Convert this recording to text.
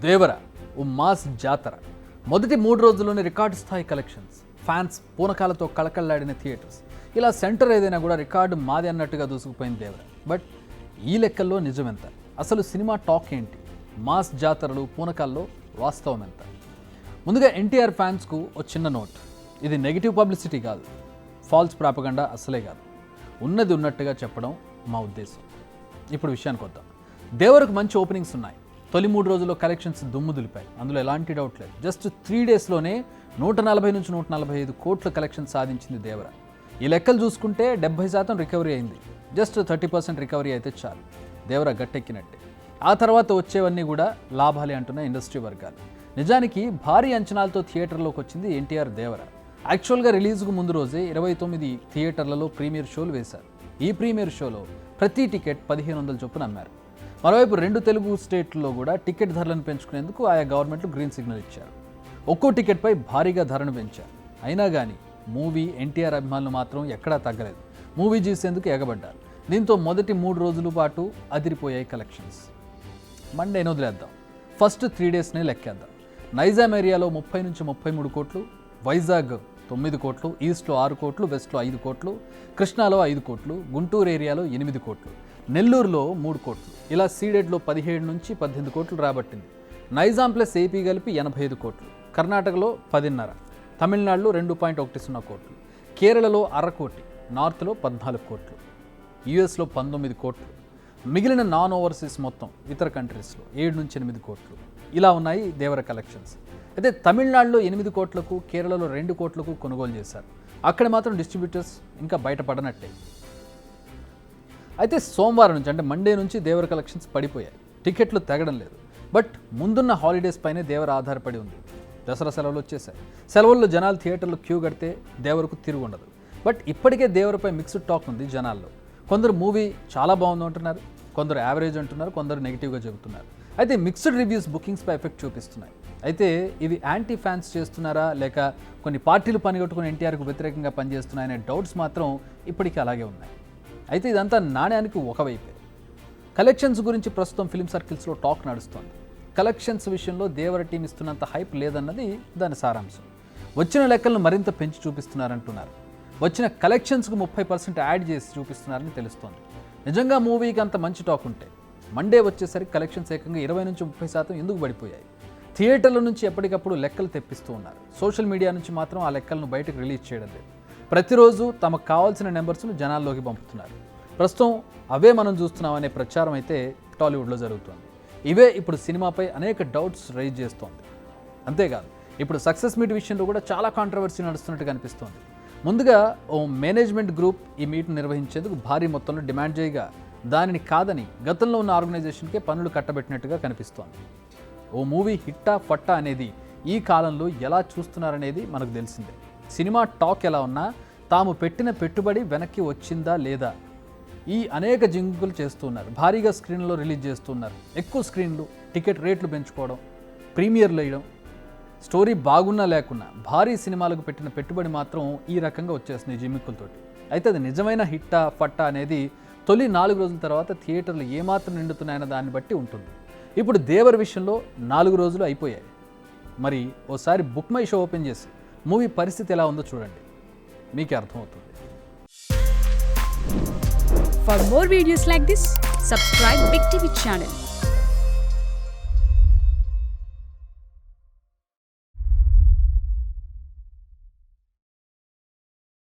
దేవర ఓ mass జాతర. మొదటి 3 రోజుల్లోనే రికార్డు స్థాయి కలెక్షన్స్, ఫ్యాన్స్ పూనకాలతో కళకళలాడిన థియేటర్స్. ఇలా సెంటర్ ఏదైనా కూడా రికార్డు మాది అన్నట్టుగా దూసుకుపోయింది దేవర. బట్ ఈ లెక్కల్లో నిజమెంత? అసలు సినిమా టాక్ ఏంటి? మాస్ జాతరలు పూనకాల్లో వాస్తవం ఎంత? ముందుగా ఎన్టీఆర్ ఫ్యాన్స్కు ఓ చిన్న నోట్. ఇది నెగిటివ్ పబ్లిసిటీ కాదు, ఫాల్స్ ప్రాపగండా అసలే కాదు. ఉన్నది ఉన్నట్టుగా చెప్పడం మా ఉద్దేశం. ఇప్పుడు విషయానికి వద్దాం. దేవరకు మంచి ఓపెనింగ్స్ ఉన్నాయి. తొలి 3 రోజుల్లో కలెక్షన్స్ దుమ్ము దులిపాయి, అందులో ఎలాంటి డౌట్ లేదు. జస్ట్ 3 డేస్లోనే 140 నుంచి 145 కోట్ల కలెక్షన్ సాధించింది దేవర. ఈ లెక్కలు చూసుకుంటే 70% రికవరీ అయింది. జస్ట్ 30% రికవరీ అయితే చాలు, దేవర గట్టెక్కినట్టే. ఆ తర్వాత వచ్చేవన్నీ కూడా లాభాలే అంటున్న ఇండస్ట్రీ వర్గాలు. నిజానికి భారీ అంచనాలతో థియేటర్లోకి వచ్చింది ఎన్టీఆర్ దేవర. యాక్చువల్గా రిలీజ్కు ముందు రోజే 29 థియేటర్లలో ప్రీమియర్ షోలు వేశారు. ఈ ప్రీమియర్ షోలో ప్రతి టికెట్ 1500 చొప్పున అమ్మారు. మరోవైపు 2 తెలుగు స్టేట్లలో కూడా టికెట్ ధరలను పెంచుకునేందుకు ఆయా గవర్నమెంట్లు గ్రీన్ సిగ్నల్ ఇచ్చారు. ఒక్కో టికెట్పై భారీగా ధరను పెంచారు. అయినా కానీ మూవీ ఎన్టీఆర్ అభిమానులు మాత్రం ఎక్కడా తగ్గలేదు. మూవీ చూసేందుకు ఎగబడ్డారు. దీంతో మొదటి 3 రోజుల పాటు అదిరిపోయాయి కలెక్షన్స్. మండేని వదిలేద్దాం, ఫస్ట్ 3 డేస్నే లెక్కేద్దాం. నైజాం ఏరియాలో 30 నుంచి 33 కోట్లు, వైజాగ్ 9 కోట్లు, ఈస్ట్లో 6 కోట్లు, వెస్ట్లో 5 కోట్లు, కృష్ణాలో 5 కోట్లు, గుంటూరు ఏరియాలో 8 కోట్లు, నెల్లూరులో 3 కోట్లు. ఇలా సీడెడ్లో 17 నుంచి 18 కోట్లు రాబట్టింది. నైజాం ప్లస్ ఏపీ కలిపి 85 కోట్లు, కర్ణాటకలో 10.5, తమిళనాడులో 2.10 కోట్లు, కేరళలో 1/2 కోటి, నార్త్లో 14 కోట్లు, యూఎస్లో 19 కోట్లు, మిగిలిన నాన్ ఓవర్సీస్ మొత్తం ఇతర కంట్రీస్లో 7 నుంచి 8 కోట్లు. ఇలా ఉన్నాయి దేవర కలెక్షన్స్. అయితే తమిళనాడులో 8 కోట్లకు, కేరళలో 2 కోట్లకు కొనుగోలు చేశారు. అక్కడ మాత్రం డిస్ట్రిబ్యూటర్స్ ఇంకా బయటపడనట్టే. అయితే సోమవారం నుంచి అంటే మండే నుంచి దేవర కలెక్షన్స్ పడిపోయాయి. టికెట్లు తెగడం లేదు. బట్ ముందున్న హాలిడేస్ పైనే దేవర ఆధారపడి ఉంది. దసరా సెలవులు వచ్చేసాయి. సెలవుల్లో జనాలు థియేటర్లో క్యూ కడితే దేవరకు తిరుగు ఉండదు. బట్ ఇప్పటికే దేవరపై మిక్స్డ్ టాక్ ఉంది జనాల్లో. కొందరు మూవీ చాలా బాగుంది అంటున్నారు, కొందరు యావరేజ్ అంటున్నారు, కొందరు నెగిటివ్గా చెబుతున్నారు. అయితే మిక్స్డ్ రివ్యూస్ బుకింగ్స్పై ఎఫెక్ట్ చూపిస్తున్నాయి. అయితే ఇవి యాంటీ ఫ్యాన్స్ చేస్తున్నారా, లేక కొన్ని పార్టీలు పనిగట్టుకుని ఎన్టీఆర్కు వ్యతిరేకంగా పనిచేస్తున్నాయనే డౌట్స్ మాత్రం ఇప్పటికీ అలాగే ఉన్నాయి. అయితే ఇదంతా నాణ్యానికి ఒకవైపే. కలెక్షన్స్ గురించి ప్రస్తుతం ఫిల్మ్ సర్కిల్స్లో టాక్ నడుస్తోంది. కలెక్షన్స్ విషయంలో దేవర టీం ఇస్తున్నంత హైప్ లేదన్నది దాని సారాంశం. వచ్చిన లెక్కలను మరింత పెంచి చూపిస్తున్నారంటున్నారు. వచ్చిన కలెక్షన్స్కు 30% యాడ్ చేసి చూపిస్తున్నారని తెలుస్తోంది. నిజంగా మూవీకి అంత మంచి టాక్ ఉంటే మండే వచ్చేసరికి కలెక్షన్స్ ఏకంగా 20 నుంచి 30% ఎందుకు పడిపోయాయి? థియేటర్ల నుంచి ఎప్పటికప్పుడు లెక్కలు తెప్పిస్తూ ఉన్నారు. సోషల్ మీడియా నుంచి మాత్రం ఆ లెక్కలను బయటకు రిలీజ్ చేయడం లేదు. ప్రతిరోజు తమకు కావాల్సిన నెంబర్స్ను జనాల్లోకి పంపుతున్నారు. ప్రస్తుతం అవే మనం చూస్తున్నాం అనే ప్రచారం అయితే టాలీవుడ్లో జరుగుతోంది. ఇవే ఇప్పుడు సినిమాపై అనేక డౌట్స్ రైజ్ చేస్తోంది. అంతేకాదు, ఇప్పుడు సక్సెస్ మీట్ విషయంలో కూడా చాలా కాంట్రవర్సీ నడుస్తున్నట్టు కనిపిస్తోంది. ముందుగా ఓ మేనేజ్మెంట్ గ్రూప్ ఈ మీట్ను నిర్వహించేందుకు భారీ మొత్తంలో డిమాండ్ చేయగా దానిని కాదని గతంలో ఉన్న ఆర్గనైజేషన్కే పనులు కట్టబెట్టినట్టుగా కనిపిస్తోంది. ఓ మూవీ హిట్టా ఫట్టా అనేది ఈ కాలంలో ఎలా చూస్తున్నారనేది మనకు తెలిసిందే. సినిమా టాక్ ఎలా ఉన్నా తాము పెట్టిన పెట్టుబడి వెనక్కి వచ్చిందా లేదా, ఈ అనేక జింకులు చేస్తున్నారు. భారీగా స్క్రీన్లో రిలీజ్ చేస్తున్నారు. ఎక్కువ స్క్రీన్లు, టికెట్ రేట్లు పెంచుకోవడం, ప్రీమియర్లు వేయడం. స్టోరీ బాగున్నా లేకున్నా భారీ సినిమాలకు పెట్టిన పెట్టుబడి మాత్రం ఈ రకంగా వచ్చేస్తున్నాయి జిమ్మిక్కులతోటి. అయితే అది నిజమైన హిట్టా ఫట్టా అనేది తొలి 4 రోజుల తర్వాత థియేటర్లు ఏమాత్రం నిండుతున్నాయన్న దాన్ని బట్టి ఉంటుంది. ఇప్పుడు దేవర్ విషయంలో 4 రోజులు అయిపోయాయి. మరి ఓసారి బుక్ మై షో ఓపెన్ చేసి మూవీ పరిస్థితి ఎలా ఉందో చూడండి, మీకే అర్థమవుతుంది. For more videos like this, subscribe Big TV channel.